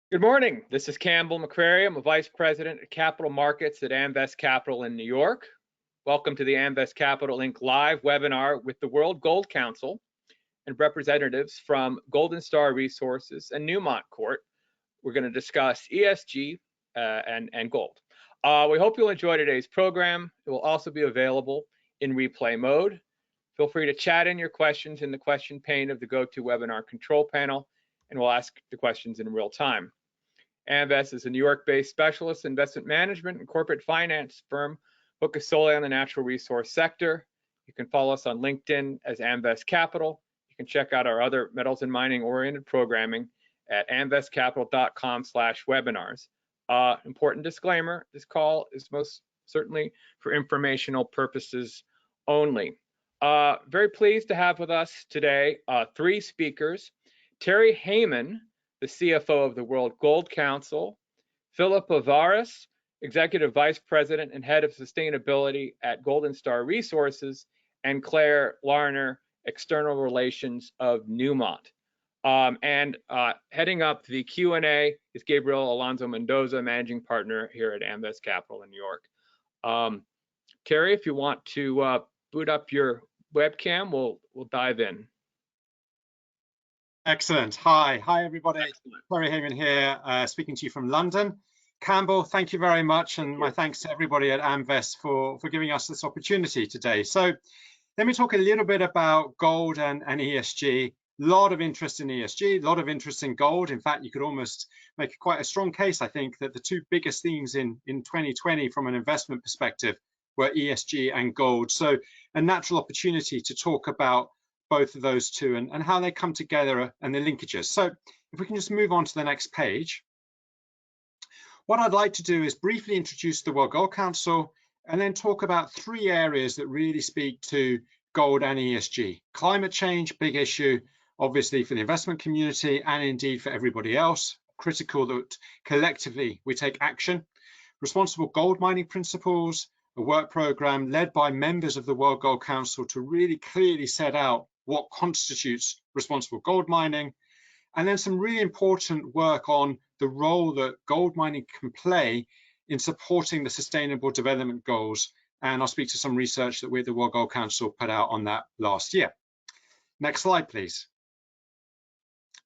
Good morning. This is Campbell McCrary. I'm a Vice President of Capital Markets at Amvest Capital in New York. Welcome to the Amvest Capital Inc. live webinar with the World Gold Council and representatives from Golden Star Resources and Newmont Court. We're going to discuss ESG and gold. We hope you'll enjoy today's program. It will also be available in replay mode. Feel free to chat in your questions in the question pane of the GoToWebinar control panel, and we'll ask the questions in real time. Amvest is a New York-based specialist investment management and corporate finance firm focused solely on the natural resource sector. You can follow us on LinkedIn as Amvest Capital. You can check out our other metals and mining-oriented programming at amvestcapital.com/webinars. Important disclaimer, this call is most certainly for informational purposes only. Very pleased to have with us today three speakers. Terry Heymann, the CFO of the World Gold Council, Philipa Varris, Executive Vice President and Head of Sustainability at Golden Star Resources, and Claire Larner, External Relations of Newmont. Heading up the Q&A is Gabriel Alonso-Mendoza, Managing Partner here at Amvest Capital in New York. Terry, if you want to boot up your webcam, we'll dive in. Excellent. Hi everybody. Excellent. Terry Heymann here, speaking to you from London. Campbell, thank you very much, and my thanks to everybody at Amvest for giving us this opportunity today. So let me talk a little bit about gold and ESG. A lot of interest in ESG, a lot of interest in gold. In fact, you could almost make quite a strong case, I think, that the two biggest themes in 2020 from an investment perspective were ESG and gold. So a natural opportunity to talk about both of those two and how they come together and the linkages. So if we can just move on to the next page. What I'd like to do is briefly introduce the World Gold Council and then talk about three areas that really speak to gold and ESG. Climate change, big issue, obviously for the investment community and indeed for everybody else. Critical that collectively we take action. Responsible gold mining principles, a work program led by members of the World Gold Council to really clearly set out what constitutes responsible gold mining, and then some really important work on the role that gold mining can play in supporting the Sustainable Development Goals. And I'll speak to some research that we at the World Gold Council put out on that last year. Next slide, please.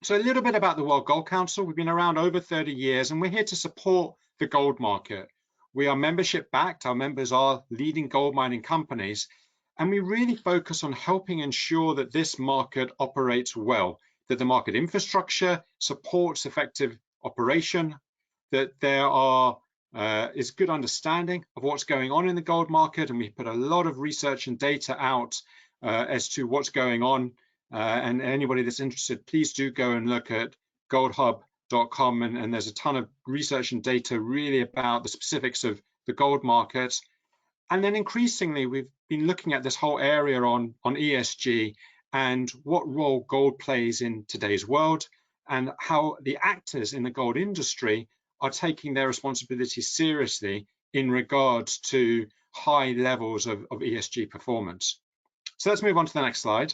So a little bit about the World Gold Council. We've been around over 30 years, and we're here to support the gold market. We are membership backed. Our members are leading gold mining companies. And we really focus on helping ensure that this market operates well, that the market infrastructure supports effective operation, that there is good understanding of what's going on in the gold market. And we put a lot of research and data out as to what's going on. And anybody that's interested, please do go and look at goldhub.com. And there's a ton of research and data really about the specifics of the gold market. And then increasingly, we've been looking at this whole area on ESG and what role gold plays in today's world and how the actors in the gold industry are taking their responsibilities seriously in regards to high levels of ESG performance. So let's move on to the next slide.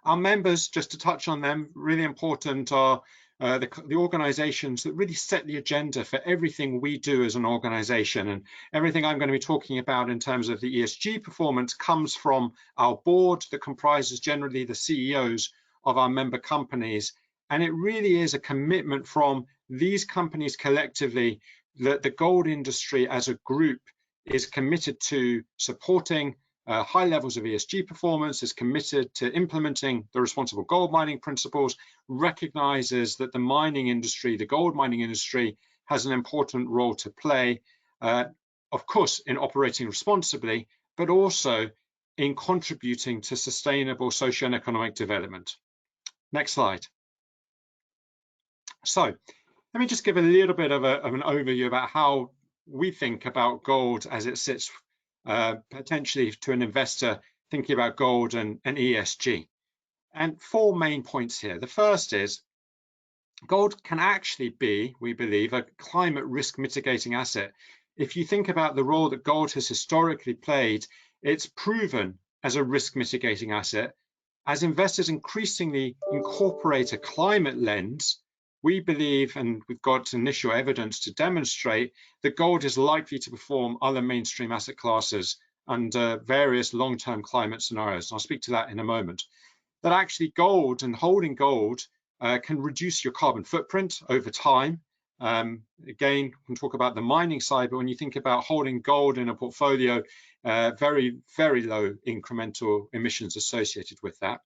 Our members, just to touch on them, really important are the organizations that really set the agenda for everything we do as an organization. And everything I'm going to be talking about in terms of the ESG performance comes from our board that comprises generally the CEOs of our member companies. And it really is a commitment from these companies collectively that the gold industry as a group is committed to supporting high levels of ESG performance, is committed to implementing the responsible gold mining principles, recognizes that the mining industry, the gold mining industry, has an important role to play, of course, in operating responsibly, but also in contributing to sustainable socio and economic development. Next slide. So let me just give a little bit of an overview about how we think about gold as it sits potentially to an investor thinking about gold and ESG. And four main points here. The first is gold can actually be, we believe, a climate risk mitigating asset. If you think about the role that gold has historically played, it's proven as a risk mitigating asset. As investors increasingly incorporate a climate lens, we believe, and we've got initial evidence to demonstrate, that gold is likely to perform other mainstream asset classes under various long-term climate scenarios. I'll speak to that in a moment. That actually gold and holding gold can reduce your carbon footprint over time. Again, we can talk about the mining side, but when you think about holding gold in a portfolio, very, very low incremental emissions associated with that.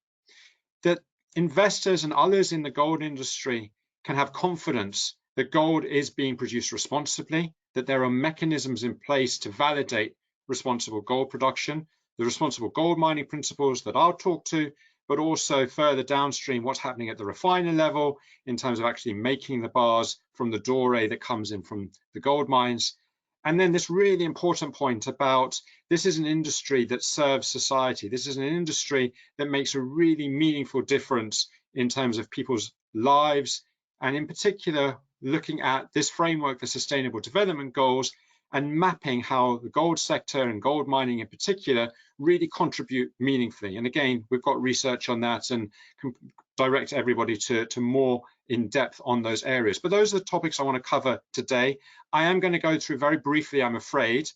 That investors and others in the gold industry can have confidence that gold is being produced responsibly, that there are mechanisms in place to validate responsible gold production, the responsible gold mining principles that I'll talk to, but also further downstream what's happening at the refiner level in terms of actually making the bars from the doré that comes in from the gold mines. And then this really important point about this is an industry that serves society. This is an industry that makes a really meaningful difference in terms of people's lives, and in particular, looking at this framework, the Sustainable Development Goals, and mapping how the gold sector and gold mining in particular really contribute meaningfully. And again, we've got research on that and can direct everybody to more in depth on those areas. But those are the topics I want to cover today. I am going to go through very briefly, I'm afraid,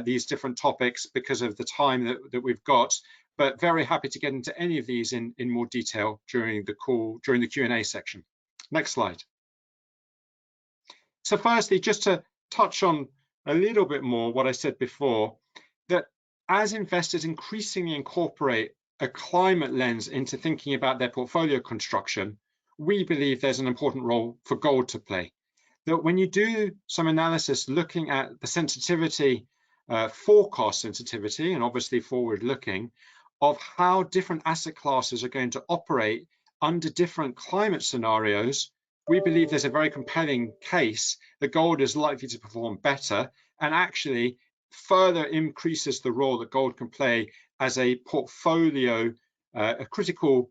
these different topics because of the time that we've got, but very happy to get into any of these in more detail during the call, during the Q&A section. Next slide. So firstly, just to touch on a little bit more what I said before, that as investors increasingly incorporate a climate lens into thinking about their portfolio construction, we believe there's an important role for gold to play. That when you do some analysis looking at the sensitivity, forecast sensitivity, and obviously forward looking, of how different asset classes are going to operate under different climate scenarios, we believe there's a very compelling case that gold is likely to perform better and actually further increases the role that gold can play as a portfolio, a critical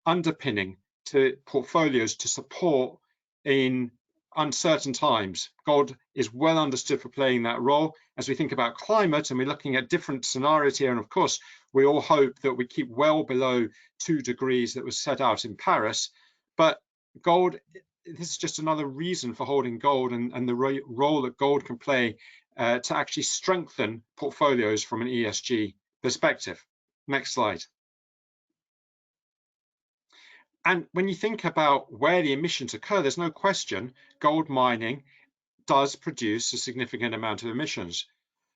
underpinning to portfolios to support in uncertain times. Gold is well understood for playing that role. As we think about climate and we're looking at different scenarios here, and of course, we all hope that we keep well below 2 degrees that was set out in Paris, but gold, this is just another reason for holding gold and the role that gold can play to actually strengthen portfolios from an ESG perspective. Next slide. And when you think about where the emissions occur, there's no question gold mining does produce a significant amount of emissions.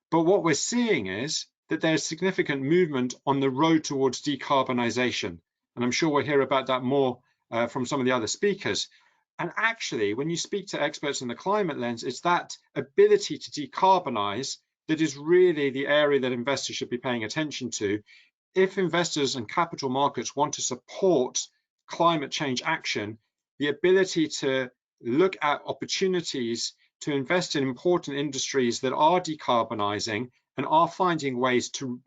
But what we're seeing is that there's significant movement on the road towards decarbonisation. And I'm sure we'll hear about that more from some of the other speakers. And actually, when you speak to experts in the climate lens, it's that ability to decarbonize that is really the area that investors should be paying attention to. If investors and capital markets want to support climate change action, the ability to look at opportunities to invest in important industries that are decarbonizing and are finding ways to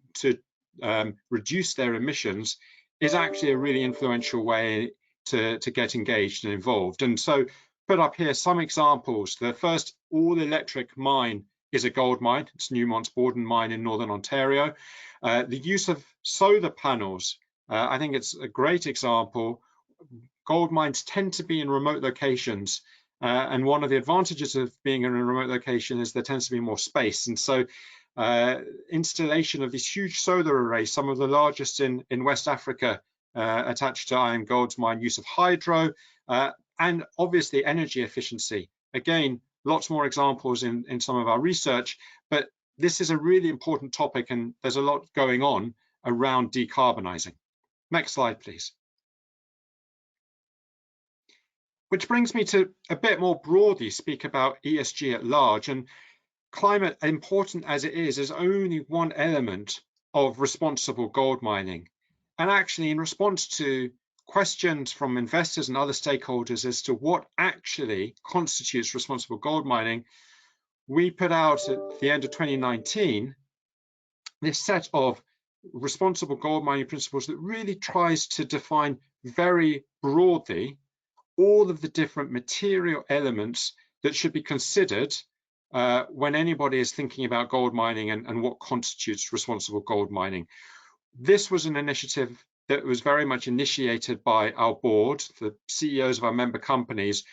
reduce their emissions is actually a really influential way to get engaged and involved. And so put up here some examples. The first all-electric mine is a gold mine. It's Newmont's Borden mine in Northern Ontario. The use of solar panels, I think it's a great example. Gold mines tend to be in remote locations, and one of the advantages of being in a remote location is there tends to be more space. And so installation of these huge solar arrays, some of the largest in West Africa, attached to Iron Gold's mine, use of hydro, and obviously energy efficiency. Again, lots more examples in some of our research, but this is a really important topic and there's a lot going on around decarbonizing. Next slide, please. Which brings me to a bit more broadly speak about ESG at large. And climate, important as it is only one element of responsible gold mining. And actually, in response to questions from investors and other stakeholders as to what actually constitutes responsible gold mining, we put out at the end of 2019 this set of responsible gold mining principles that really tries to define very broadly all of the different material elements that should be considered when anybody is thinking about gold mining and what constitutes responsible gold mining. This was an initiative that was very much initiated by our board, the CEOs of our member companies,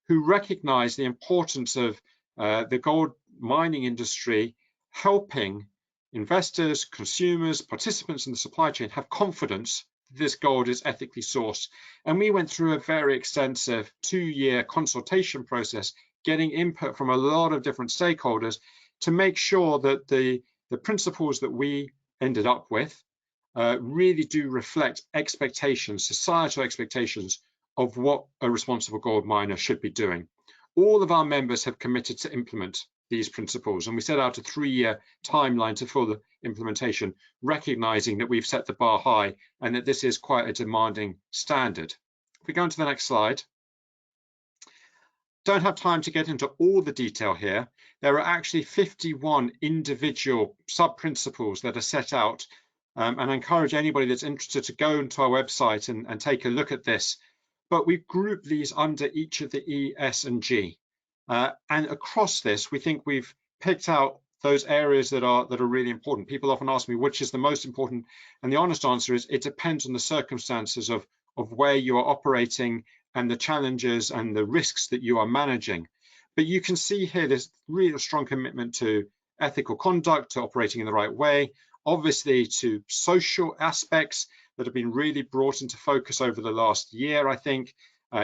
who recognized the importance of the gold mining industry helping investors, consumers, participants in the supply chain have confidence that this gold is ethically sourced. And we went through a very extensive 2-year consultation process, getting input from a lot of different stakeholders to make sure that the principles that we ended up with really do reflect expectations, societal expectations of what a responsible gold miner should be doing. All of our members have committed to implement these principles, and we set out a 3-year timeline to full implementation, recognizing that we've set the bar high and that this is quite a demanding standard. If we go on to the next slide. Don't have time to get into all the detail here. There are actually 51 individual sub-principles that are set out, and I encourage anybody that's interested to go into our website and take a look at this. But we've grouped these under each of the E, S, and G. And across this, we think we've picked out those areas that are really important. People often ask me which is the most important, and the honest answer is it depends on the circumstances of where you are operating and the challenges and the risks that you are managing. But you can see here there's really a strong commitment to ethical conduct, to operating in the right way, obviously to social aspects that have been really brought into focus over the last year, I think.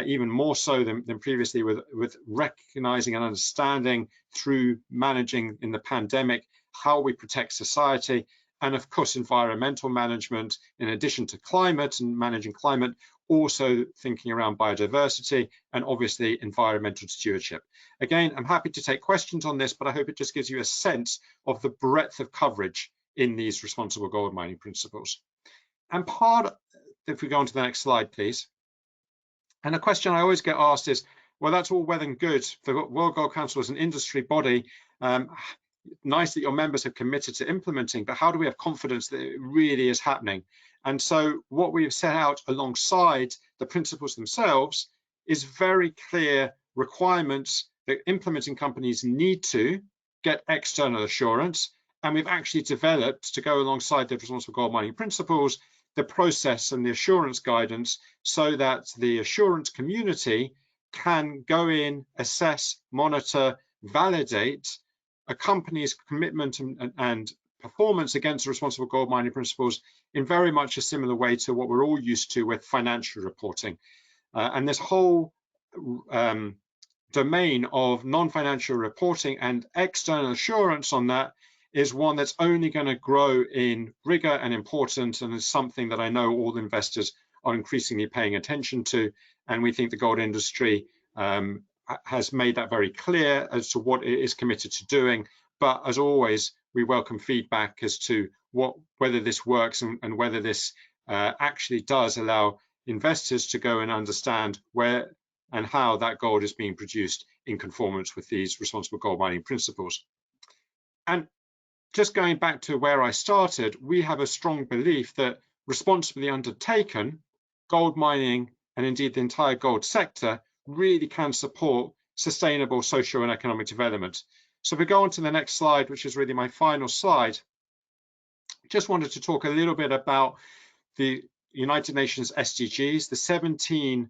Even more so than previously, with recognizing and understanding through managing in the pandemic how we protect society, and of course environmental management, in addition to climate and managing climate, also thinking around biodiversity and obviously environmental stewardship. Again, I'm happy to take questions on this, but I hope it just gives you a sense of the breadth of coverage in these responsible gold mining principles. And if we go on to the next slide, please. And a question I always get asked is, well, that's all well and good. The World Gold Council is an industry body. Nice that your members have committed to implementing, but how do we have confidence that it really is happening? And so what we have set out alongside the principles themselves is very clear requirements that implementing companies need to get external assurance. And we've actually developed, to go alongside the responsible gold mining principles, the process and the assurance guidance so that the assurance community can go in, assess, monitor, validate a company's commitment and performance against the responsible gold mining principles in very much a similar way to what we're all used to with financial reporting. And this whole domain of non-financial reporting and external assurance on that is one that's only going to grow in rigor and importance, and is something that I know all investors are increasingly paying attention to. And we think the gold industry has made that very clear as to what it is committed to doing. But as always, we welcome feedback as to whether this works and whether this actually does allow investors to go and understand where and how that gold is being produced in conformance with these responsible gold mining principles. And just going back to where I started, we have a strong belief that responsibly undertaken, gold mining and indeed the entire gold sector really can support sustainable social and economic development. So if we go on to the next slide, which is really my final slide, just wanted to talk a little bit about the United Nations SDGs, the 17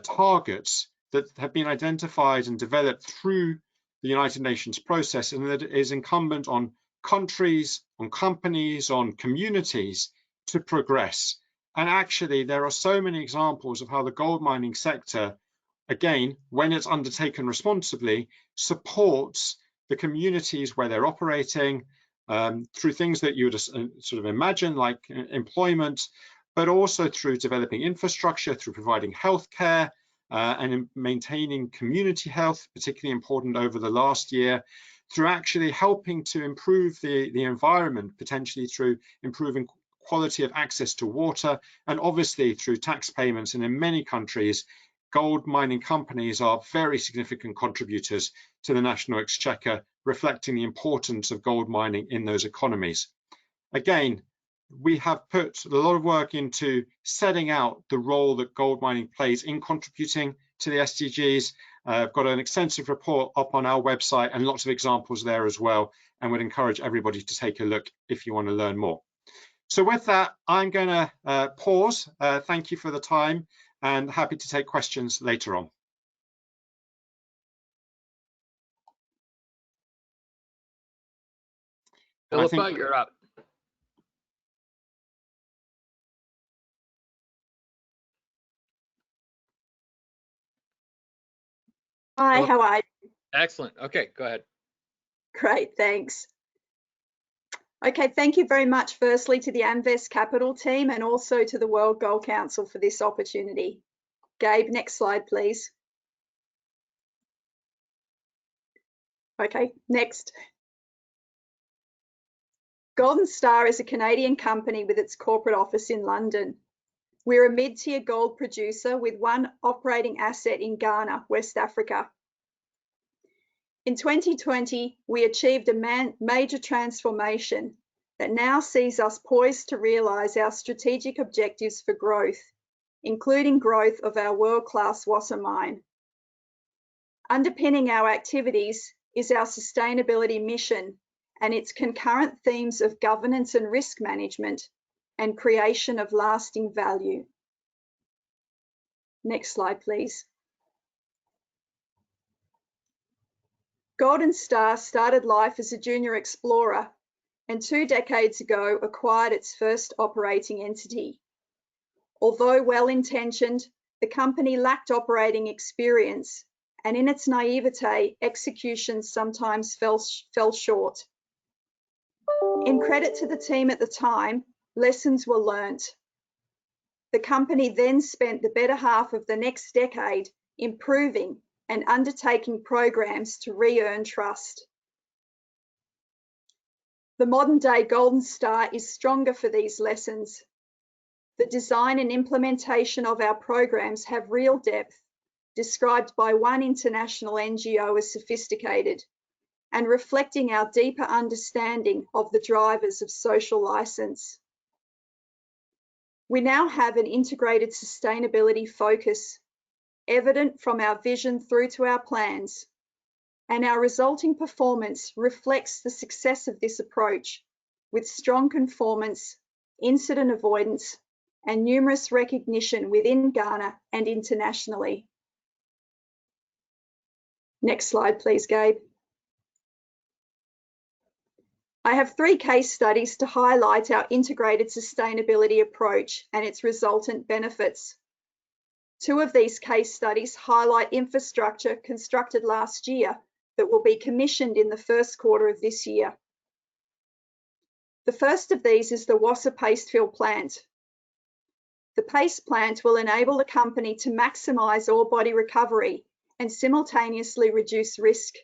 targets that have been identified and developed through the United Nations process, and that it is incumbent on countries, on companies, on communities to progress. And actually, there are so many examples of how the gold mining sector, again, when it's undertaken responsibly, supports the communities where they're operating through things that you would sort of imagine, like employment, but also through developing infrastructure, through providing healthcare and maintaining community health, particularly important over the last year, through actually helping to improve the environment, potentially through improving quality of access to water, and obviously through tax payments. And in many countries, gold mining companies are very significant contributors to the national exchequer, reflecting the importance of gold mining in those economies. Again, we have put a lot of work into setting out the role that gold mining plays in contributing to the SDGs. I've got an extensive report up on our website and lots of examples there as well, and would encourage everybody to take a look if you want to learn more. So with that, I'm going to pause. Thank you for the time and happy to take questions later on. Philipa, you're up. Hi, Philipa. how are you? Excellent. Okay, go ahead. Great, thanks. Okay, thank you very much firstly to the Amvest Capital team and also to the World Gold Council for this opportunity. Gabe, next slide, please. Okay, next. Golden Star is a Canadian company with its corporate office in London. We're a mid-tier gold producer with one operating asset in Ghana, West Africa. In 2020, we achieved a major transformation that now sees us poised to realise our strategic objectives for growth, including growth of our world-class Wassa mine. Underpinning our activities is our sustainability mission and its concurrent themes of governance and risk management and creation of lasting value. Next slide, please. Golden Star started life as a junior explorer and 2 decades ago acquired its first operating entity. Although well-intentioned, the company lacked operating experience, and in its naivete, execution sometimes fell short. In credit to the team at the time, lessons were learnt. The company then spent the better half of the next decade improving and undertaking programs to re-earn trust. The modern-day Golden Star is stronger for these lessons. The design and implementation of our programs have real depth, described by one international NGO as sophisticated, and reflecting our deeper understanding of the drivers of social license. We now have an integrated sustainability focus, evident from our vision through to our plans, and our resulting performance reflects the success of this approach, with strong conformance, incident avoidance, and numerous recognition within Ghana and internationally. Next slide, please, Gabe. I have 3 case studies to highlight our integrated sustainability approach and its resultant benefits. 2 of these case studies highlight infrastructure constructed last year that will be commissioned in the first quarter of this year. The first of these is the Wassa paste fill plant. The paste plant will enable the company to maximise ore body recovery and simultaneously reduce risk.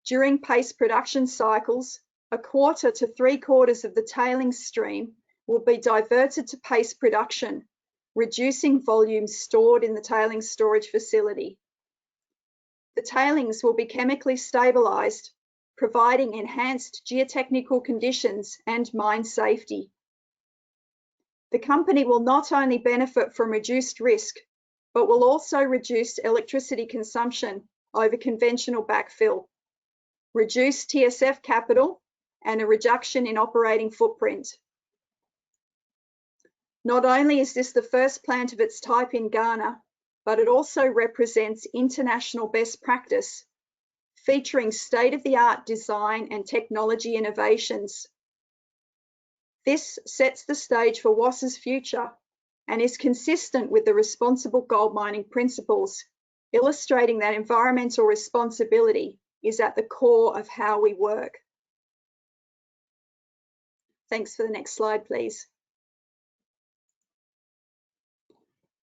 During paste production cycles, 1/4 to 3/4 of the tailings stream will be diverted to paste production, reducing volumes stored in the tailings storage facility. The tailings will be chemically stabilised, providing enhanced geotechnical conditions and mine safety. The company will not only benefit from reduced risk, but will also reduce electricity consumption over conventional backfill, reduce TSF capital, and a reduction in operating footprint. Not only is this the first plant of its type in Ghana, but it also represents international best practice, featuring state-of-the-art design and technology innovations. This sets the stage for Wassa's future and is consistent with the responsible gold mining principles, illustrating that environmental responsibility is at the core of how we work. Thanks. For the next slide, please.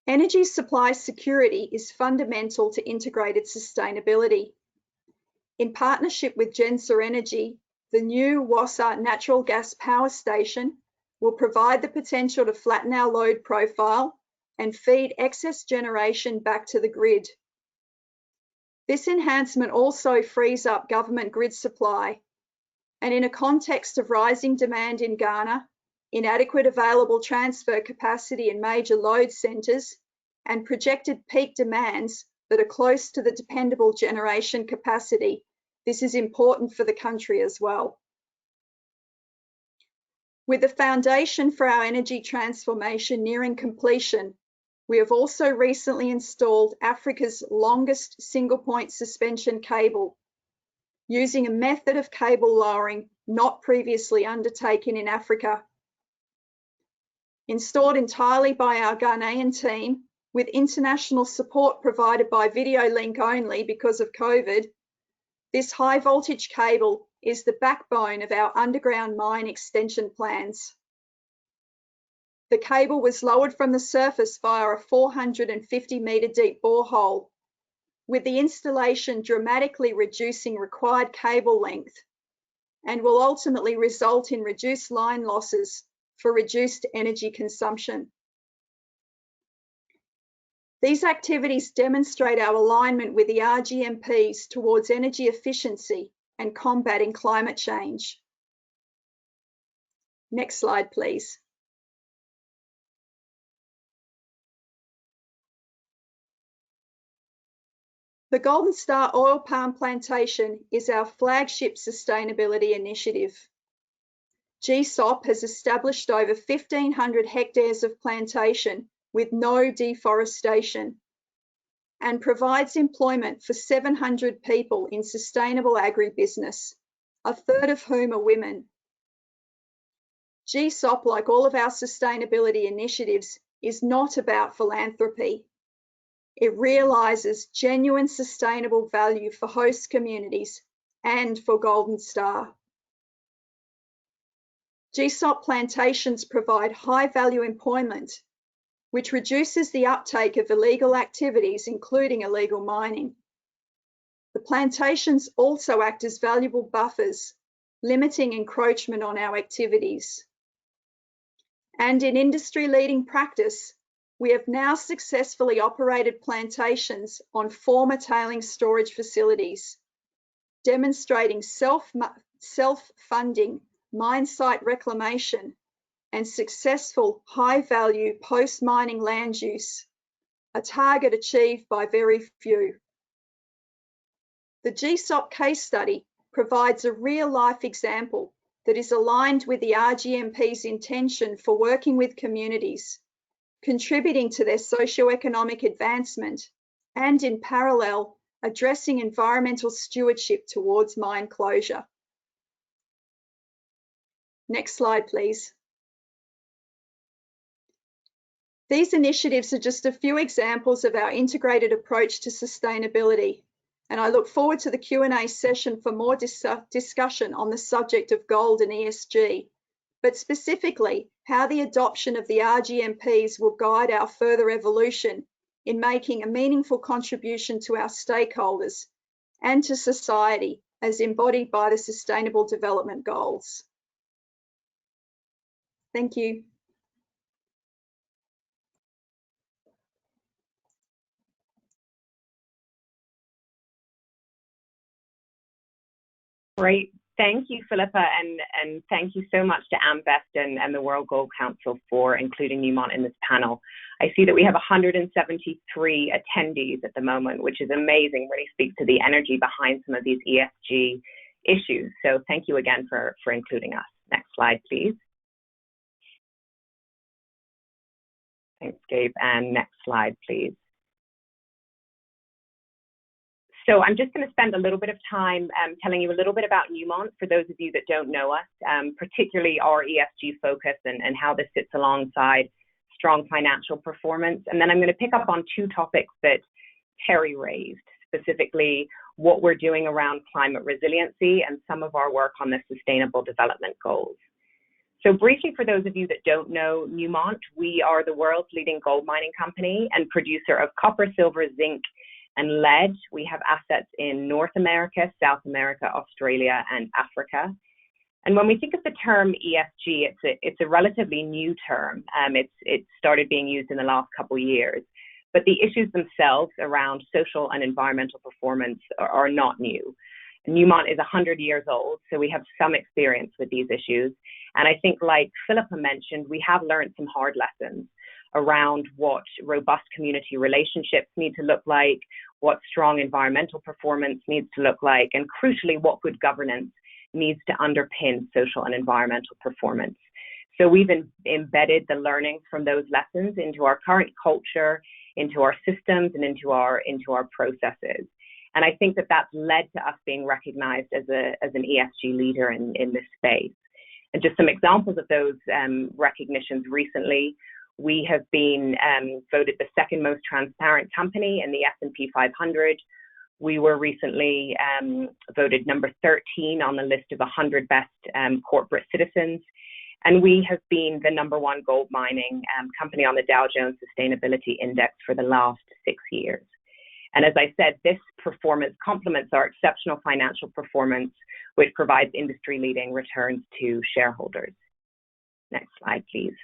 Energy supply security is fundamental to integrated sustainability. In partnership with Genser Energy, the new Wassa natural gas power station will provide the potential to flatten our load profile and feed excess generation back to the grid. This enhancement also frees up government grid supply, and in a context of rising demand in Ghana, inadequate available transfer capacity in major load centres, and projected peak demands that are close to the dependable generation capacity, this is important for the country as well. With the foundation for our energy transformation nearing completion, we have also recently installed Africa's longest single-point suspension cable, using a method of cable lowering not previously undertaken in Africa. Installed entirely by our Ghanaian team, with international support provided by video link only because of COVID, this high voltage cable is the backbone of our underground mine extension plans. The cable was lowered from the surface via a 450-metre deep borehole, with the installation dramatically reducing required cable length, and will ultimately result in reduced line losses for reduced energy consumption. These activities demonstrate our alignment with the RGMPs towards energy efficiency and combating climate change. Next slide, please. The Golden Star Oil Palm Plantation is our flagship sustainability initiative. GSOP has established over 1,500 hectares of plantation with no deforestation and provides employment for 700 people in sustainable agribusiness, a third of whom are women. GSOP, like all of our sustainability initiatives, is not about philanthropy. It realises genuine sustainable value for host communities and for Golden Star. GSOP plantations provide high-value employment, which reduces the uptake of illegal activities, including illegal mining. The plantations also act as valuable buffers, limiting encroachment on our activities. And in industry-leading practice, we have now successfully operated plantations on former tailings storage facilities, demonstrating self-funding mine site reclamation and successful high-value post-mining land use, a target achieved by very few. The GSOP case study provides a real-life example that is aligned with the RGMP's intention for working with communities, contributing to their socio-economic advancement, and in parallel, addressing environmental stewardship towards mine closure. Next slide, please. These initiatives are just a few examples of our integrated approach to sustainability, and I look forward to the Q&A session for more discussion on the subject of gold and ESG, but specifically how the adoption of the RGMPs will guide our further evolution in making a meaningful contribution to our stakeholders and to society as embodied by the Sustainable Development Goals. Thank you. Great. Thank you, Philipa, and thank you so much to Amvest and the World Gold Council for including Newmont in this panel. I see that we have 173 attendees at the moment, which is amazing, really speaks to the energy behind some of these ESG issues. So thank you again for including us. Next slide, please. Thanks, Gabe. And next slide, please. So I'm just going to spend a little bit of time telling you a little bit about Newmont for those of you that don't know us, particularly our ESG focus and how this sits alongside strong financial performance. And then I'm going to pick up on two topics that Terry raised, specifically what we're doing around climate resiliency and some of our work on the Sustainable Development Goals. So briefly, for those of you that don't know Newmont, we are the world's leading gold mining company and producer of copper, silver, zinc, and lead. We have assets in North America, South America, Australia, and Africa. And when we think of the term ESG, it's a relatively new term. It started being used in the last couple of years, but the issues themselves around social and environmental performance are not new. Newmont is 100 years old, so we have some experience with these issues. And I think, like Philipa mentioned, we have learned some hard lessons around what robust community relationships need to look like, what strong environmental performance needs to look like, and crucially, what good governance needs to underpin social and environmental performance. So we've embedded the learnings from those lessons into our current culture, into our systems, and into our processes. And I think that that's led to us being recognized as an ESG leader in this space. And just some examples of those recognitions recently, we have been voted the second most transparent company in the S&P 500. We were recently voted number 13 on the list of 100 best corporate citizens. And we have been the #1 gold mining company on the Dow Jones Sustainability Index for the last 6 years. And as I said, this performance complements our exceptional financial performance, which provides industry-leading returns to shareholders. Next slide, please.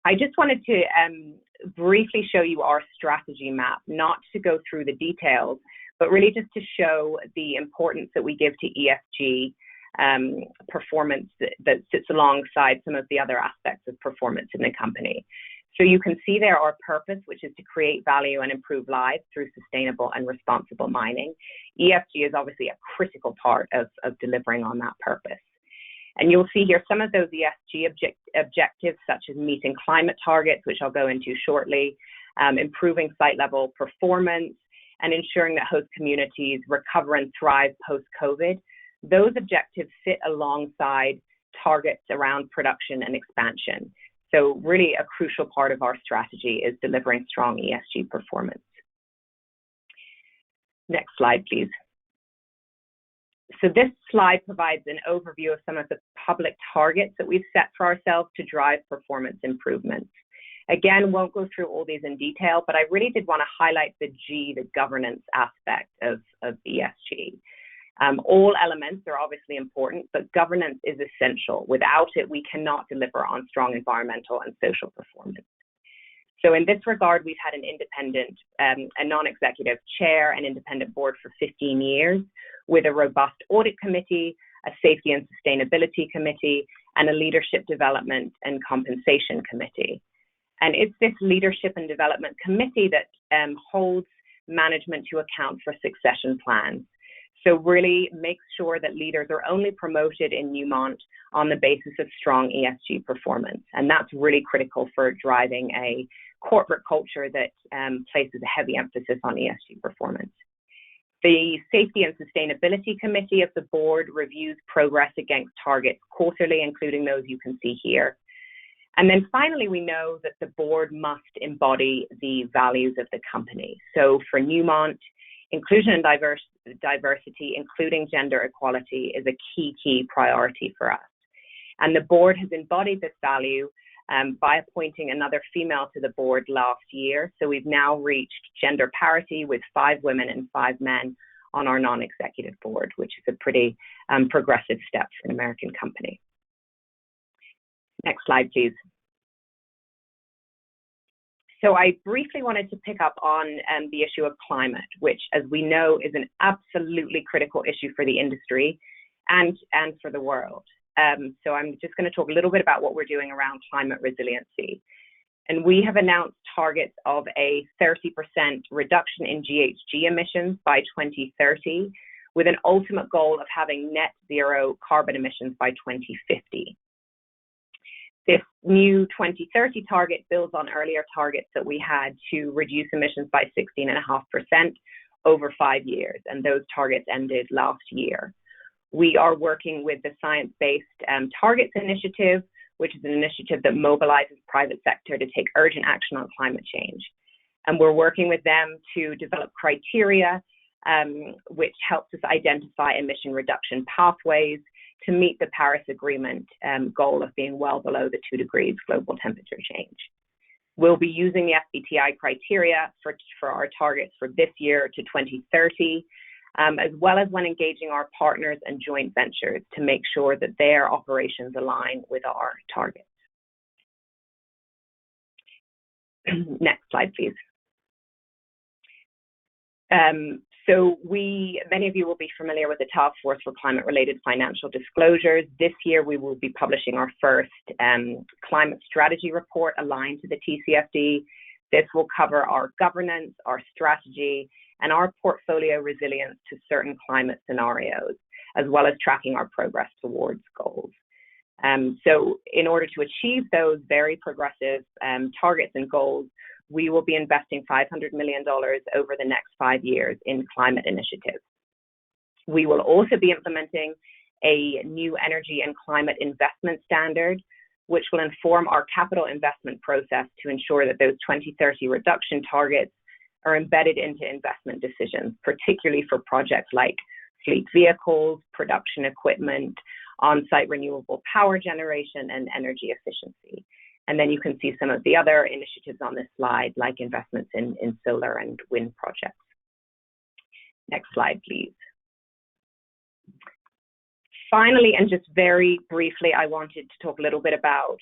I just wanted to briefly show you our strategy map, not to go through the details, but really just to show the importance that we give to ESG performance that sits alongside some of the other aspects of performance in the company. So you can see there our purpose, which is to create value and improve lives through sustainable and responsible mining. ESG is obviously a critical part of delivering on that purpose. And you'll see here some of those ESG objectives, such as meeting climate targets, which I'll go into shortly, improving site level performance, and ensuring that host communities recover and thrive post-COVID. Those objectives sit alongside targets around production and expansion. So really a crucial part of our strategy is delivering strong ESG performance. Next slide, please. So this slide provides an overview of some of the public targets that we've set for ourselves to drive performance improvements. Again, won't go through all these in detail, but I really did want to highlight the governance aspect of ESG. All elements are obviously important, but governance is essential. Without it, we cannot deliver on strong environmental and social performance. So in this regard, we've had an independent, a non-executive chair and independent board for 15 years, with a robust audit committee, a safety and sustainability committee, and a leadership development and compensation committee. And it's this leadership and development committee that holds management to account for succession plans. So really makes sure that leaders are only promoted in Newmont on the basis of strong ESG performance. And that's really critical for driving a corporate culture that places a heavy emphasis on ESG performance. The Safety and Sustainability Committee of the board reviews progress against targets quarterly, including those you can see here. And then finally, we know that the board must embody the values of the company. So for Newmont, inclusion and diversity, including gender equality, is a key priority for us. And the board has embodied this value by appointing another female to the board last year. So we've now reached gender parity with 5 women and 5 men on our non-executive board, which is a pretty progressive step for an American company. Next slide, please. So I briefly wanted to pick up on the issue of climate, which, as we know, is an absolutely critical issue for the industry and for the world. So I'm just going to talk a little bit about what we're doing around climate resiliency. And we have announced targets of a 30% reduction in GHG emissions by 2030, with an ultimate goal of having net zero carbon emissions by 2050. This new 2030 target builds on earlier targets that we had to reduce emissions by 16.5% over 5 years, and those targets ended last year. We are working with the Science Based Targets Initiative, which is an initiative that mobilizes private sector to take urgent action on climate change. And we're working with them to develop criteria which helps us identify emission reduction pathways to meet the Paris Agreement goal of being well below the 2 degrees global temperature change. We'll be using the SBTI criteria for our targets for this year to 2030, as well as when engaging our partners and joint ventures to make sure that their operations align with our targets. Next slide, please. So many of you will be familiar with the Task Force for Climate-Related Financial Disclosures. This year, we will be publishing our first climate strategy report aligned to the TCFD. This will cover our governance, our strategy, and our portfolio resilience to certain climate scenarios, as well as tracking our progress towards goals. So in order to achieve those very progressive targets and goals, we will be investing $500 million over the next 5 years in climate initiatives. We will also be implementing a new energy and climate investment standard, which will inform our capital investment process to ensure that those 2030 reduction targets are embedded into investment decisions, particularly for projects like fleet vehicles, production equipment, on-site renewable power generation, and energy efficiency. And then you can see some of the other initiatives on this slide, like investments in solar and wind projects. Next slide, please. Finally, and just very briefly, I wanted to talk a little bit about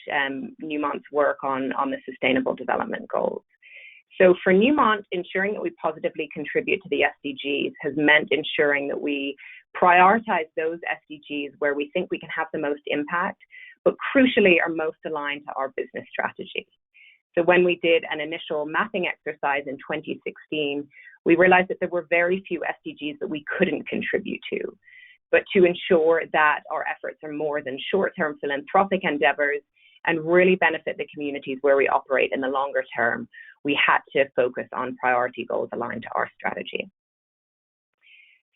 Newmont's work on the Sustainable Development Goals. So for Newmont, ensuring that we positively contribute to the SDGs has meant ensuring that we prioritize those SDGs where we think we can have the most impact, but crucially are most aligned to our business strategy. So when we did an initial mapping exercise in 2016, we realized that there were very few SDGs that we couldn't contribute to. But to ensure that our efforts are more than short-term philanthropic endeavors and really benefit the communities where we operate in the longer term, we had to focus on priority goals aligned to our strategy.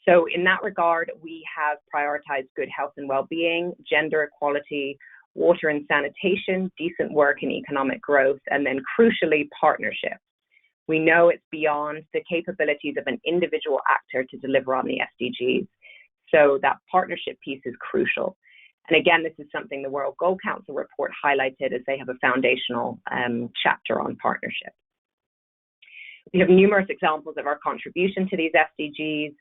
So in that regard, we have prioritized good health and well-being, gender equality, water and sanitation, decent work and economic growth, and then crucially, partnerships. We know it's beyond the capabilities of an individual actor to deliver on the SDGs. So that partnership piece is crucial. And again, this is something the World Gold Council report highlighted as they have a foundational chapter on partnership. We have numerous examples of our contribution to these SDGs,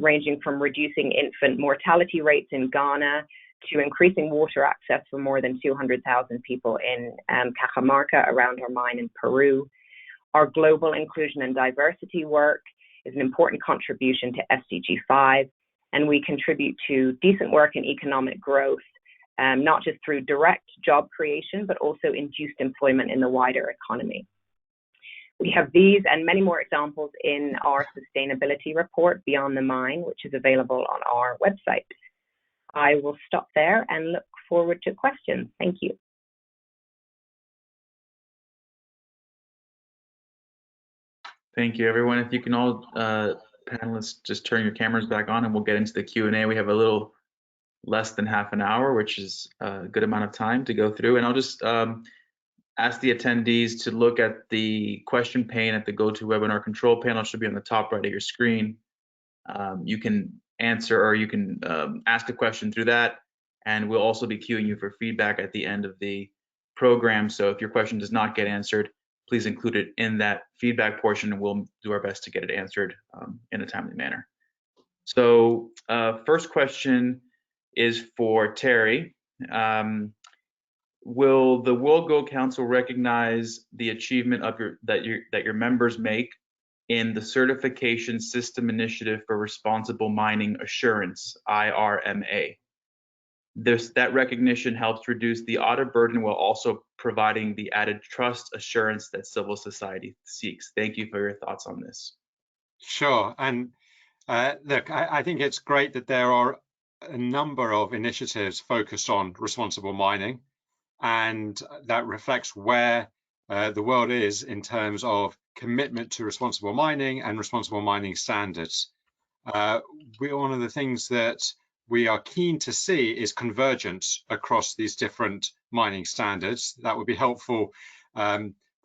ranging from reducing infant mortality rates in Ghana to increasing water access for more than 200,000 people in Cajamarca around our mine in Peru. Our global inclusion and diversity work is an important contribution to SDG 5. And we contribute to decent work and economic growth, not just through direct job creation, but also induced employment in the wider economy. We have these and many more examples in our sustainability report, Beyond the Mine, which is available on our website. I will stop there and look forward to questions. Thank you. Thank you, everyone. If you can all panelists just turn your cameras back on and we'll get into the Q&A. We have a little less than half an hour, which is a good amount of time to go through. And I'll just ask the attendees to look at the question pane at the GoToWebinar control panel. It should be on the top right of your screen. You can answer or you can ask a question through that. And we'll also be queuing you for feedback at the end of the program. So if your question does not get answered, please include it in that feedback portion and we'll do our best to get it answered in a timely manner. So first question is for Terry. Will the World Gold Council recognize the achievement of that your members make in the Certification System Initiative for Responsible Mining Assurance, IRMA? That recognition helps reduce the audit burden while also providing the added trust assurance that civil society seeks. Thank you for your thoughts on this. Sure. And look, I think it's great that there are a number of initiatives focused on responsible mining, and that reflects where the world is in terms of commitment to responsible mining and responsible mining standards. One of the things that we are keen to see is convergence across these different mining standards. That would be helpful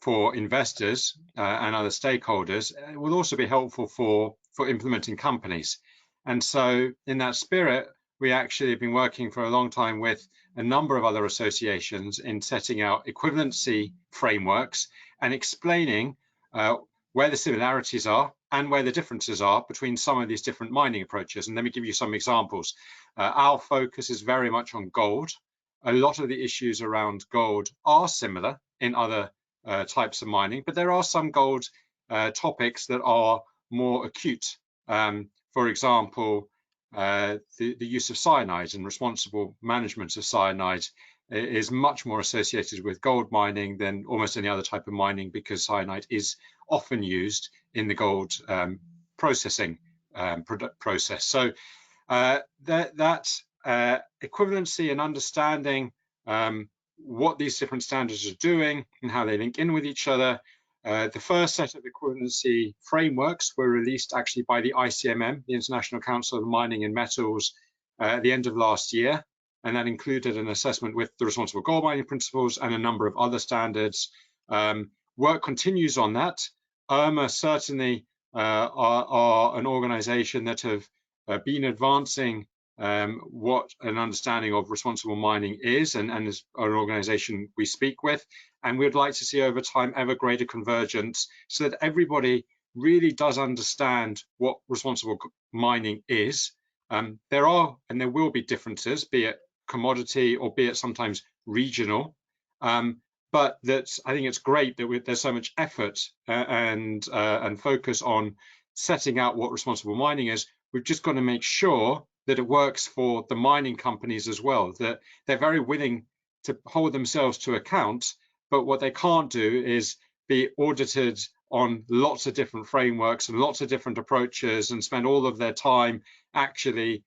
for investors and other stakeholders. It will also be helpful for implementing companies. And so in that spirit, we actually have been working for a long time with a number of other associations in setting out equivalency frameworks and explaining where the similarities are and where the differences are between some of these different mining approaches. And let me give you some examples. Our focus is very much on gold. A lot of the issues around gold are similar in other types of mining, but there are some gold topics that are more acute. For example, the use of cyanide and responsible management of cyanide is much more associated with gold mining than almost any other type of mining, because cyanide is often used in the gold processing process. So that equivalency and understanding what these different standards are doing and how they link in with each other. The first set of equivalency frameworks were released actually by the ICMM, the International Council of Mining and Metals, at the end of last year. And that included an assessment with the responsible gold mining principles and a number of other standards. Work continues on that. IRMA certainly are an organization that have been advancing what an understanding of responsible mining is, and is an organization we speak with. And we'd like to see over time ever greater convergence so that everybody really does understand what responsible mining is. There are and there will be differences, be it commodity or be it sometimes regional. But that's, I think it's great that there's so much effort and focus on setting out what responsible mining is. We've just got to make sure that it works for the mining companies as well, that they're very willing to hold themselves to account, but what they can't do is be audited on lots of different frameworks and lots of different approaches and spend all of their time actually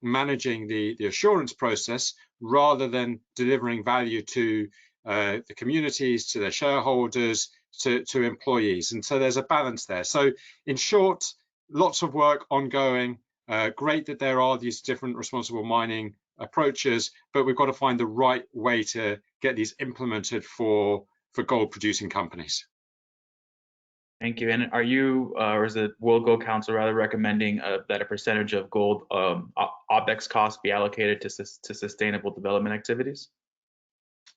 managing the assurance process rather than delivering value to the communities, to their shareholders, to employees. And so there's a balance there. So in short, lots of work ongoing. Great that there are these different responsible mining approaches, but we've got to find the right way to get these implemented for gold producing companies. Thank you. And are you, or is the World Gold Council rather, recommending that a percentage of gold OPEX costs be allocated to sustainable development activities?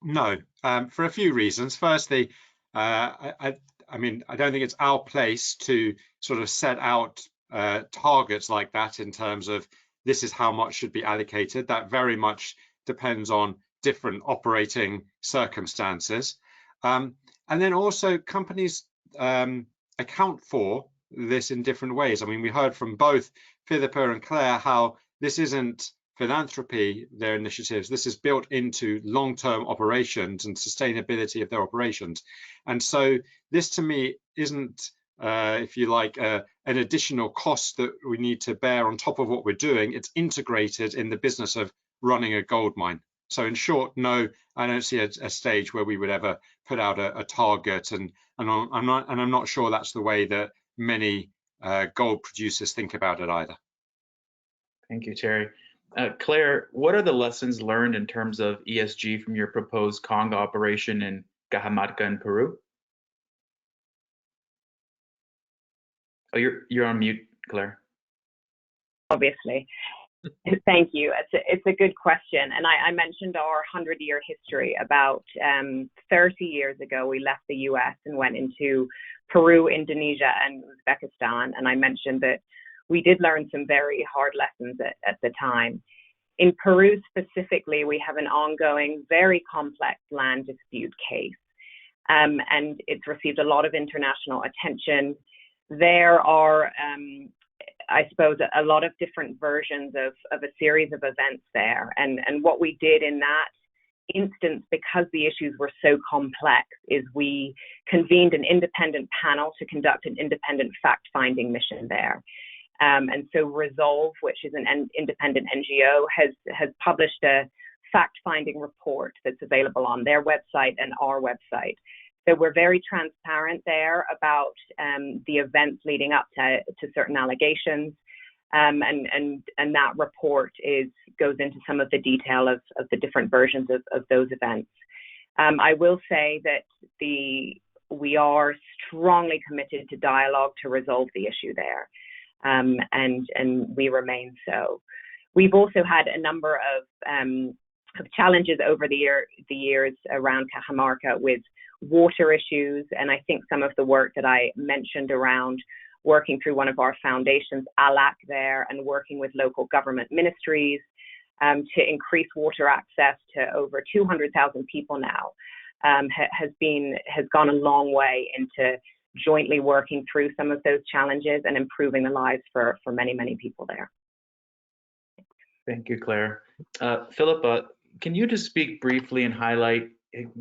No, for a few reasons. Firstly, I mean, I don't think it's our place to sort of set out targets like that in terms of this is how much should be allocated. That very much depends on different operating circumstances. And then also companies account for this in different ways. I mean, we heard from both Philipa and Claire how this isn't philanthropy, their initiatives. This is built into long-term operations and sustainability of their operations. And so this to me isn't, if you like, an additional cost that we need to bear on top of what we're doing. It's integrated in the business of running a gold mine. So in short, no, I don't see a stage where we would ever put out a target, and I'm not sure that's the way that many gold producers think about it either. Thank you, Terry. Claire, what are the lessons learned in terms of ESG from your proposed Conga operation in Cajamarca in Peru? Oh, you're on mute, Claire. Obviously. Thank you. It's a good question. And I mentioned our 100-year history. About 30 years ago, we left the US and went into Peru, Indonesia, and Uzbekistan. And I mentioned that we did learn some very hard lessons at the time. In Peru specifically, we have an ongoing, very complex land dispute case. And it's received a lot of international attention. There are I suppose, a lot of different versions of a series of events there. And what we did in that instance, because the issues were so complex, is we convened an independent panel to conduct an independent fact-finding mission there. And so Resolve, which is an independent NGO, has published a fact-finding report that's available on their website and our website. So we're very transparent there about the events leading up to certain allegations, and that report goes into some of the detail of the different versions of those events. I will say that we are strongly committed to dialogue to resolve the issue there, and we remain so. We've also had a number of challenges over the years around Cajamarca with water issues, and I think some of the work that I mentioned around working through one of our foundations, ALAC there, and working with local government ministries to increase water access to over 200,000 people now has gone a long way into jointly working through some of those challenges and improving the lives for many, many people there. Thank you, Claire. Philipa, can you just speak briefly and highlight,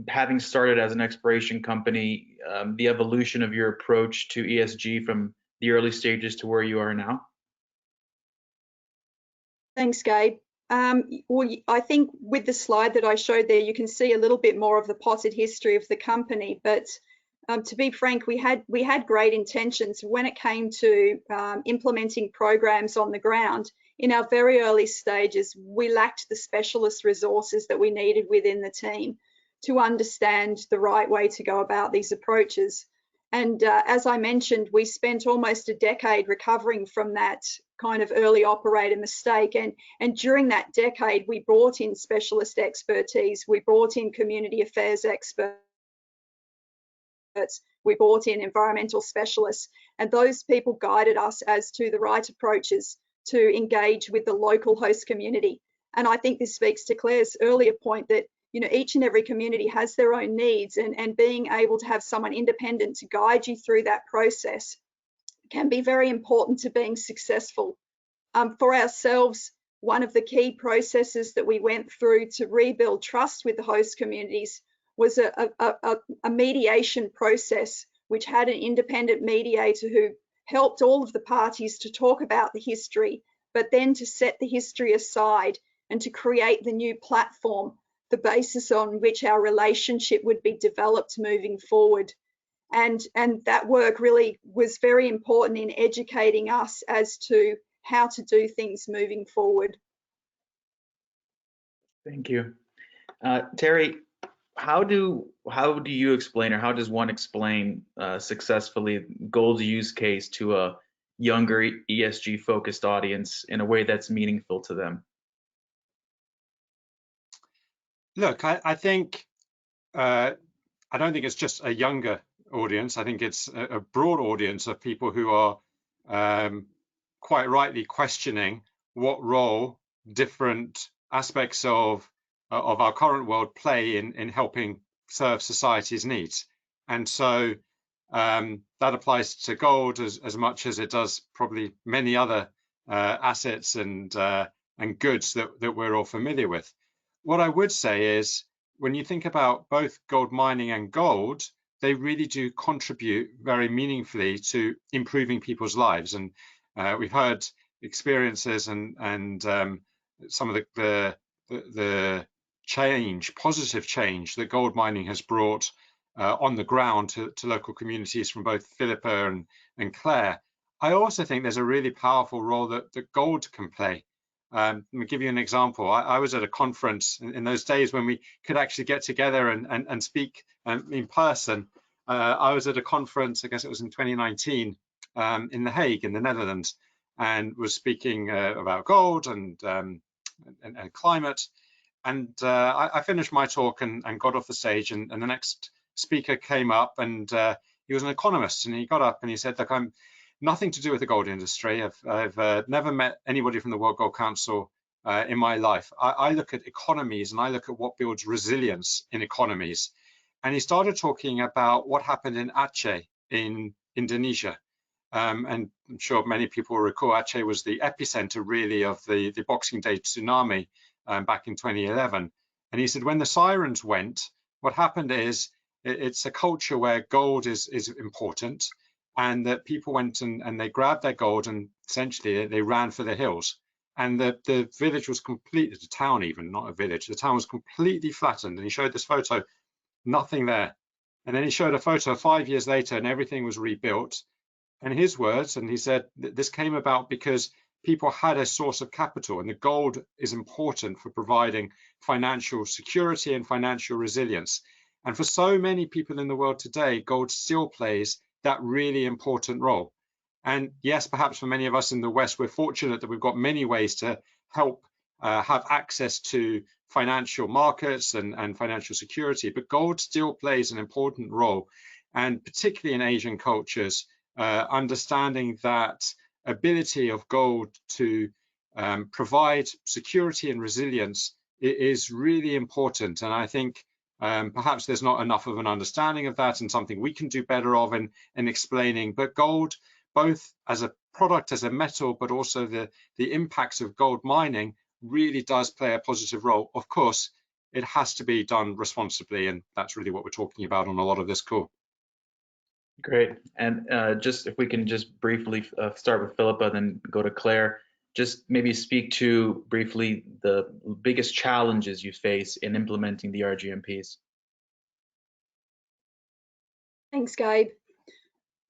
having started as an exploration company, the evolution of your approach to ESG from the early stages to where you are now? Thanks, Gabe. Well, I think with the slide that I showed there, you can see a little bit more of the potted history of the company. But to be frank, we had great intentions when it came to implementing programs on the ground. In our very early stages, we lacked the specialist resources that we needed within the team to understand the right way to go about these approaches. And as I mentioned, we spent almost a decade recovering from that kind of early operator mistake. And during that decade, we brought in specialist expertise, we brought in community affairs experts, we brought in environmental specialists, and those people guided us as to the right approaches to engage with the local host community. And I think this speaks to Claire's earlier point that, you know, each and every community has their own needs, and being able to have someone independent to guide you through that process can be very important to being successful. For ourselves, one of the key processes that we went through to rebuild trust with the host communities was a mediation process, which had an independent mediator who helped all of the parties to talk about the history, but then to set the history aside and to create the new platform, the basis on which our relationship would be developed moving forward. And that work really was very important in educating us as to how to do things moving forward. Thank you. Terry, how do you explain, or how does one explain successfully gold's use case to a younger ESG focused audience in a way that's meaningful to them? Look, I think I don't think it's just a younger audience. I think it's a broad audience of people who are quite rightly questioning what role different aspects of our current world play in helping serve society's needs. And so that applies to gold as much as it does probably many other assets and goods that we're all familiar with. What I would say is, when you think about both gold mining and gold, they really do contribute very meaningfully to improving people's lives. And we've heard experiences and some of the change, positive change that gold mining has brought on the ground to local communities from both Philipa and Claire. I also think there's a really powerful role that gold can play. Let me give you an example. I was at a conference in those days when we could actually get together and speak in person. I was at a conference, I guess it was in 2019, in The Hague in the Netherlands, and was speaking about gold and climate. And I finished my talk and got off the stage, and the next speaker came up, and he was an economist, and he got up and he said, look, I'm nothing to do with the gold industry. I've never met anybody from the World Gold Council in my life. I look at economies, and I look at what builds resilience in economies. And he started talking about what happened in Aceh in Indonesia. And I'm sure many people will recall Aceh was the epicenter really of the Boxing Day tsunami back in 2011. And he said when the sirens went, what happened is it's a culture where gold is important, and that people went and they grabbed their gold and essentially they ran for the hills. And the village was completely, the town even, not a village, the town was completely flattened. And he showed this photo, nothing there. And then he showed a photo 5 years later and everything was rebuilt. And his words, and he said this came about because people had a source of capital, and the gold is important for providing financial security and financial resilience. And for so many people in the world today, gold still plays that really important role. And yes, perhaps for many of us in the West, we're fortunate that we've got many ways to help have access to financial markets and financial security, but gold still plays an important role. And particularly in Asian cultures, understanding that ability of gold to provide security and resilience is really important. And I think perhaps there's not enough of an understanding of that, and something we can do better of in explaining. But gold, both as a product, as a metal, but also the impacts of gold mining really does play a positive role. Of course, it has to be done responsibly, and that's really what we're talking about on a lot of this call. Great. And just if we can just briefly start with Philipa, then go to Claire. just maybe speak to briefly the biggest challenges you face in implementing the RGMPs. Thanks, Gabe.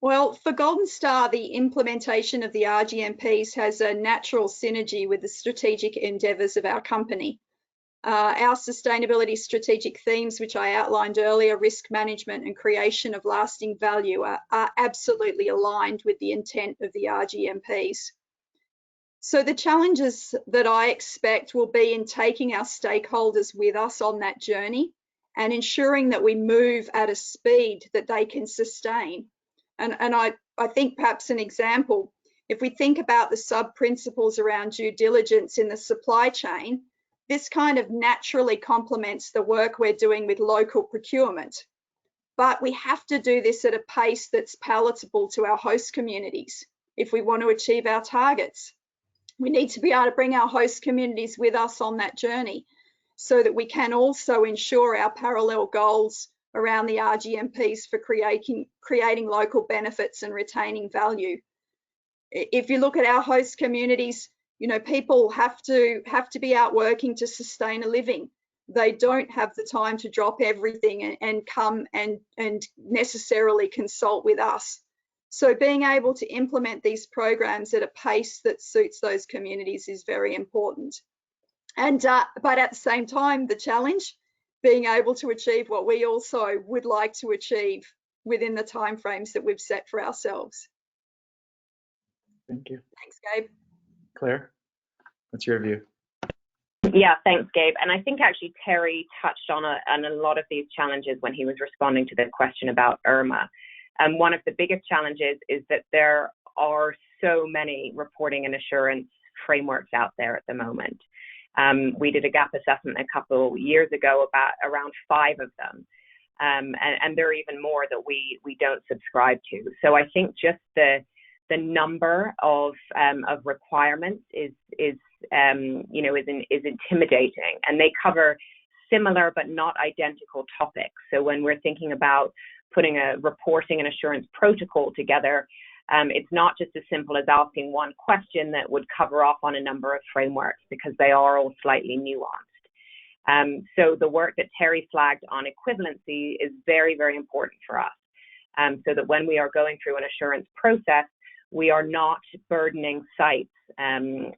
Well, for Golden Star, the implementation of the RGMPs has a natural synergy with the strategic endeavours of our company. Our sustainability strategic themes, which I outlined earlier, risk management and creation of lasting value, are absolutely aligned with the intent of the RGMPs. So the challenges that I expect will be in taking our stakeholders with us on that journey and ensuring that we move at a speed that they can sustain. And I think perhaps an example, if we think about the sub-principles around due diligence in the supply chain, this kind of naturally complements the work we're doing with local procurement. But we have to do this at a pace that's palatable to our host communities if we want to achieve our targets. We need to be able to bring our host communities with us on that journey so that we can also ensure our parallel goals around the RGMPs for creating local benefits and retaining value. If you look at our host communities, you know, people have to be out working to sustain a living. They don't have the time to drop everything and come and necessarily consult with us. So being able to implement these programs at a pace that suits those communities is very important. And but at the same time, the challenge, being able to achieve what we also would like to achieve within the timeframes that we've set for ourselves. Thank you. Thanks, Gabe. Claire, what's your view? Yeah, thanks, Gabe. And I think actually Terry touched on a lot of these challenges when he was responding to the question about IRMA. And one of the biggest challenges is that there are so many reporting and assurance frameworks out there at the moment. We did a gap assessment a couple years ago about around 5 of them. And there are even more that we don't subscribe to. So I think just the number of requirements is intimidating, and they cover similar but not identical topics. So when we're thinking about putting a reporting and assurance protocol together, it's not just as simple as asking one question that would cover off on a number of frameworks, because they are all slightly nuanced. So the work that Terry flagged on equivalency is very, very important for us, so that when we are going through an assurance process, we are not burdening sites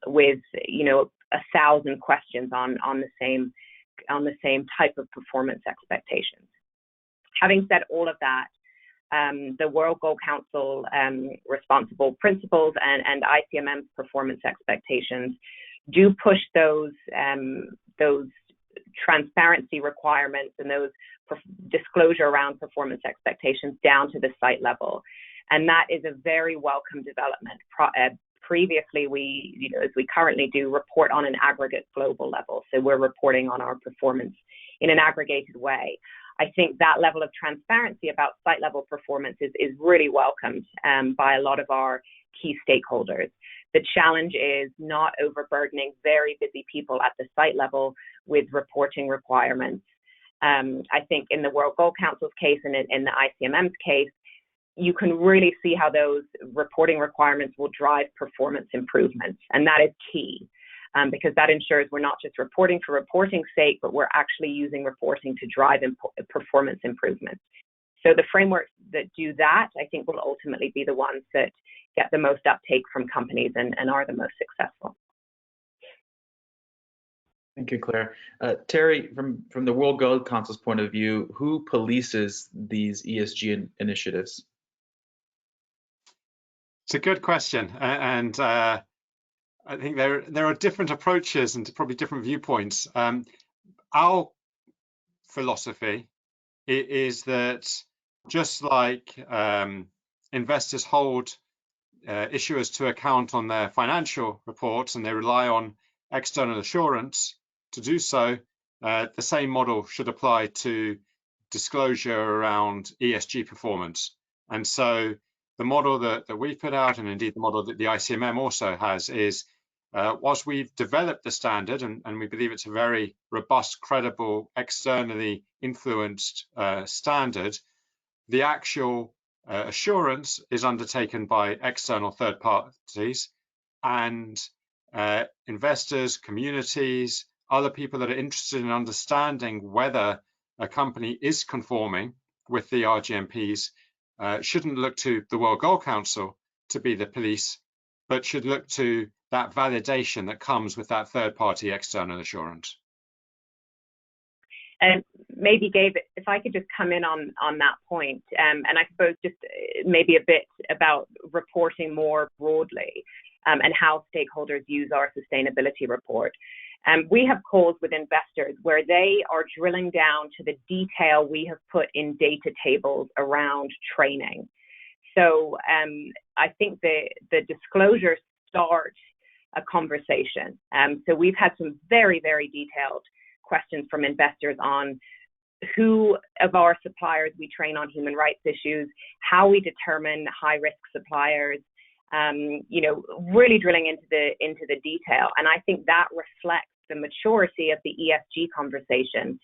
with 1,000 questions on the same type of performance expectations. Having said all of that, the World Gold Council responsible principles and ICMM's performance expectations do push those transparency requirements and those disclosure around performance expectations down to the site level. And that is a very welcome development. Previously, we, as we currently do, report on an aggregate global level. So we're reporting on our performance in an aggregated way. I think that level of transparency about site level performance is really welcomed by a lot of our key stakeholders. The challenge is not overburdening very busy people at the site level with reporting requirements. I think in the World Gold Council's case and in the ICMM's case, you can really see how those reporting requirements will drive performance improvements. And that is key, because that ensures we're not just reporting for reporting's sake, but we're actually using reporting to drive performance improvements. So the frameworks that do that, I think, will ultimately be the ones that get the most uptake from companies and are the most successful. Thank you, Claire. Terry, from the World Gold Council's point of view, who polices these ESG initiatives? It's a good question, and I think there are different approaches and probably different viewpoints. Our philosophy is that just like investors hold issuers to account on their financial reports and they rely on external assurance to do so, the same model should apply to disclosure around ESG performance. And so the model that we put out, and indeed the model that the ICMM also has, is whilst we've developed the standard, and we believe it's a very robust, credible, externally influenced standard, the actual assurance is undertaken by external third parties, and investors, communities, other people that are interested in understanding whether a company is conforming with the RGMPs shouldn't look to the World Gold Council to be the police, but should look to that validation that comes with that third-party external assurance. And maybe, Gabe, if I could just come in on that point, and I suppose just maybe a bit about reporting more broadly and how stakeholders use our sustainability report. We have calls with investors where they are drilling down to the detail we have put in data tables around training. So I think the disclosures start a conversation. So we've had some very, very detailed questions from investors on who of our suppliers we train on human rights issues, how we determine high-risk suppliers, you know, really drilling into the detail. And I think that reflects the maturity of the ESG conversation,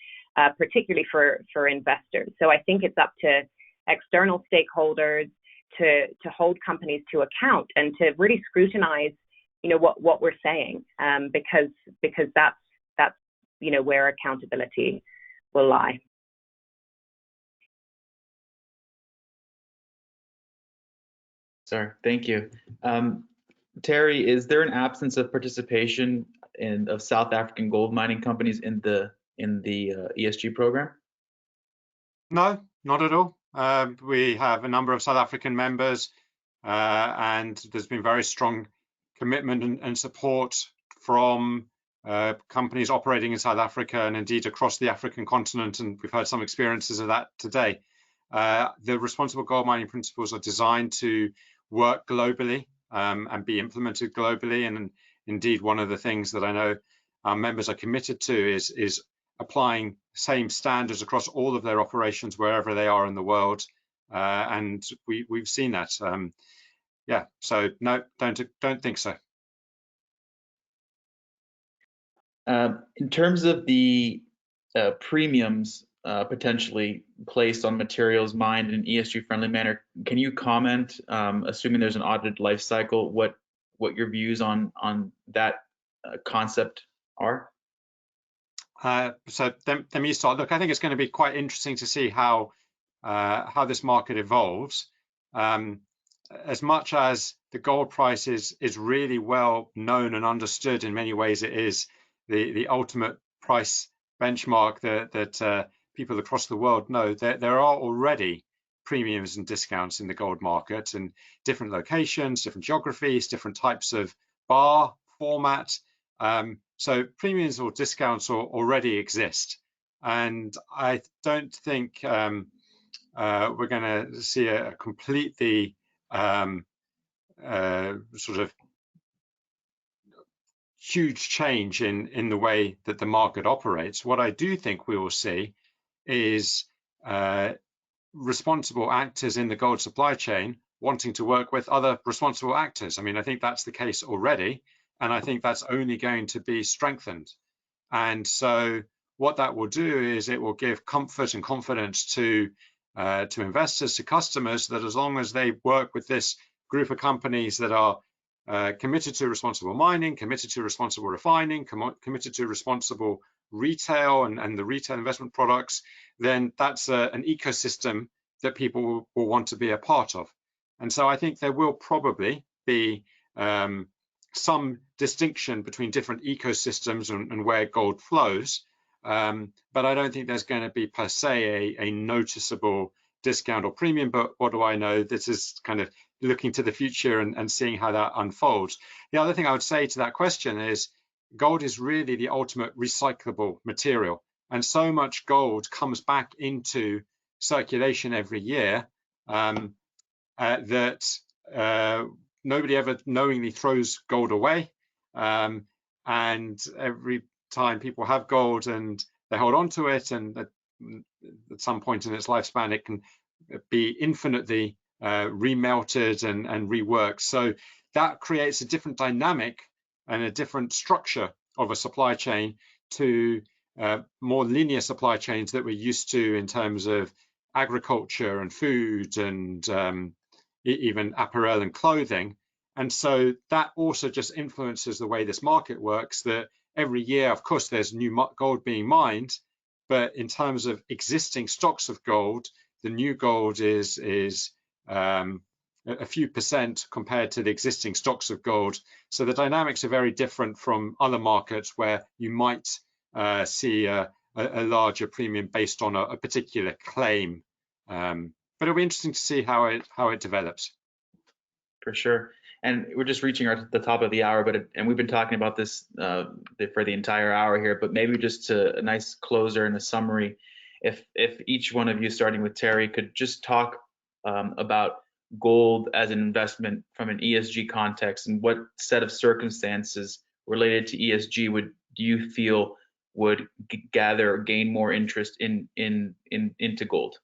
particularly for investors. So I think it's up to external stakeholders to hold companies to account and to really scrutinize, you know, what we're saying, because that's you know where accountability will lie. Sorry, thank you. Terry, is there an absence of participation of South African gold mining companies in the ESG program? No, not at all. We have a number of South African members, and there's been very strong commitment and support from companies operating in South Africa and indeed across the African continent, and we've had some experiences of that today. The responsible gold mining principles are designed to work globally and be implemented globally, and indeed one of the things that I know our members are committed to is applying same standards across all of their operations wherever they are in the world, and we've seen that. Yeah, so no, don't think so. In terms of the premiums potentially placed on materials mined in an ESG-friendly manner, can you comment, assuming there's an audited life cycle, what your views on that concept are? So let me start. Look, I think it's going to be quite interesting to see how this market evolves. As much as the gold price is really well known and understood, in many ways it is the ultimate price benchmark that people across the world know, there are already premiums and discounts in the gold market in different locations, different geographies, different types of bar format. So premiums or discounts already exist. And I don't think we're going to see a completely sort of huge change in the way that the market operates. What I do think we will see is responsible actors in the gold supply chain wanting to work with other responsible actors. I mean, I think that's the case already, and I think that's only going to be strengthened. And so what that will do is it will give comfort and confidence to investors, to customers, that as long as they work with this group of companies that are committed to responsible mining, committed to responsible refining, committed to responsible retail and the retail investment products, then that's an ecosystem that people will want to be a part of. And so I think there will probably be some distinction between different ecosystems and where gold flows, but I don't think there's going to be per se a noticeable discount or premium. But what do I know? This is kind of looking to the future and seeing how that unfolds. The other thing I would say to that question is gold is really the ultimate recyclable material, and so much gold comes back into circulation every year that nobody ever knowingly throws gold away, and every time people have gold and they hold on to it, and at some point in its lifespan it can be infinitely remelted and reworked. So that creates a different dynamic and a different structure of a supply chain to more linear supply chains that we're used to in terms of agriculture and food and even apparel and clothing. And so that also just influences the way this market works, that every year, of course, there's new gold being mined, but in terms of existing stocks of gold, the new gold is a few percent compared to the existing stocks of gold. So the dynamics are very different from other markets where you might see a larger premium based on a particular claim. But it'll be interesting to see how it develops. For sure. And we're just reaching the top of the hour, and we've been talking about this for the entire hour here, but maybe just a nice closer and a summary. If each one of you, starting with Terry, could just talk about gold as an investment from an ESG context, and what set of circumstances related to ESG do you feel would gather or gain more interest into gold?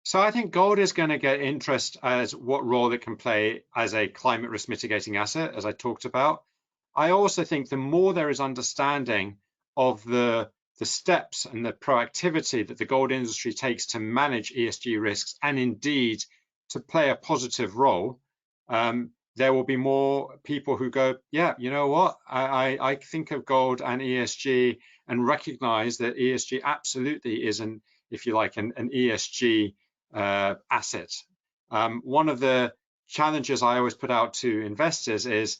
So I think gold is going to get interest as what role it can play as a climate risk mitigating asset, as I talked about. I also think the more there is understanding of the steps and the proactivity that the gold industry takes to manage ESG risks, and indeed to play a positive role, there will be more people who go, yeah, you know what, I think of gold and ESG and recognize that ESG absolutely is if you like, an ESG asset. One of the challenges I always put out to investors is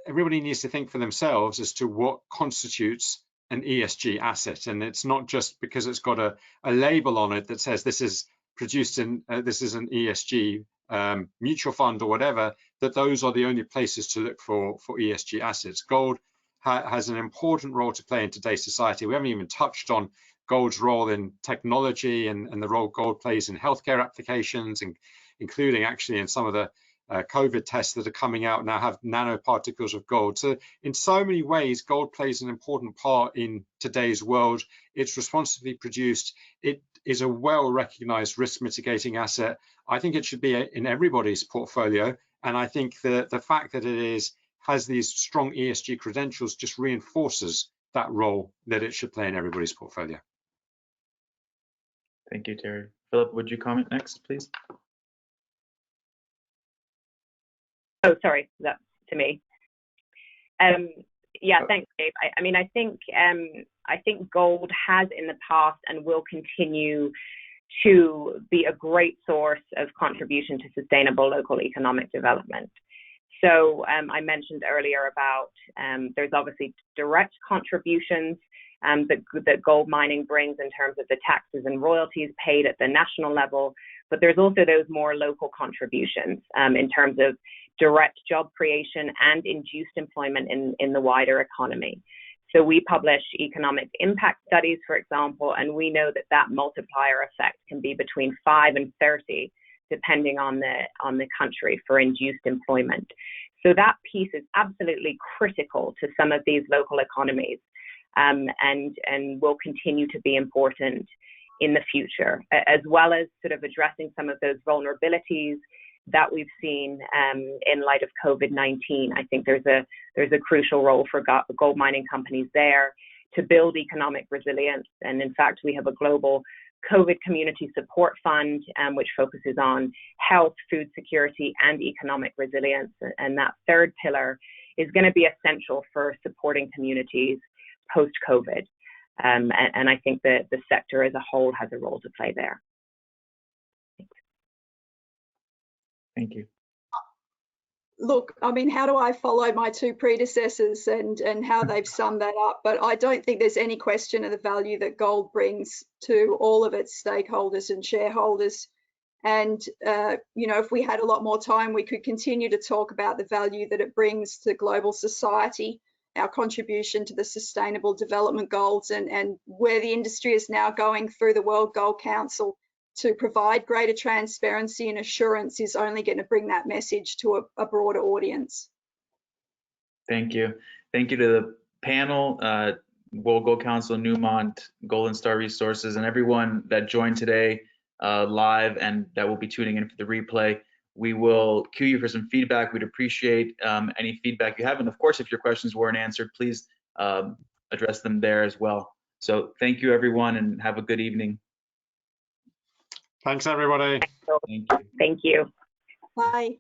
everybody needs to think for themselves as to what constitutes an ESG asset, and it's not just because it's got a label on it that says this is produced in this is an ESG mutual fund or whatever, that those are the only places to look for ESG assets. Gold has an important role to play in today's society. We haven't even touched on gold's role in technology and the role gold plays in healthcare applications, and including actually in some of the COVID tests that are coming out now have nanoparticles of gold. So in so many ways, gold plays an important part in today's world. It's responsibly produced. It is a well-recognized risk mitigating asset. I think it should be in everybody's portfolio. And I think that the fact that it has these strong ESG credentials just reinforces that role that it should play in everybody's portfolio. Thank you, Terry. Philip, would you comment next, please? Oh, sorry, that's to me. Yeah, thanks, Dave. I mean, I think gold has in the past and will continue to be a great source of contribution to sustainable local economic development. So I mentioned earlier about there's obviously direct contributions that gold mining brings in terms of the taxes and royalties paid at the national level, but there's also those more local contributions in terms of direct job creation and induced employment in the wider economy. So we publish economic impact studies, for example, and we know that multiplier effect can be between 5 and 30, depending on the country, for induced employment. So that piece is absolutely critical to some of these local economies, and will continue to be important in the future, as well as sort of addressing some of those vulnerabilities that we've seen in light of COVID-19. I think there's a crucial role for gold mining companies there to build economic resilience. And in fact, we have a global COVID community support fund, which focuses on health, food security, and economic resilience. And that third pillar is going to be essential for supporting communities post-COVID. And I think that the sector as a whole has a role to play there. Thank you. Look, I mean, how do I follow my two predecessors and how they've summed that up? But I don't think there's any question of the value that gold brings to all of its stakeholders and shareholders. And, you know, if we had a lot more time, we could continue to talk about the value that it brings to global society, our contribution to the Sustainable Development Goals, and where the industry is now going through the World Gold Council to provide greater transparency and assurance is only going to bring that message to a broader audience. Thank you. Thank you to the panel, World Gold Council, Newmont, Golden Star Resources, and everyone that joined today live and that will be tuning in for the replay. We will cue you for some feedback. We'd appreciate any feedback you have. And of course, if your questions weren't answered, please address them there as well. So thank you, everyone, and have a good evening. Thanks, everybody. Thank you. Thank you. Bye.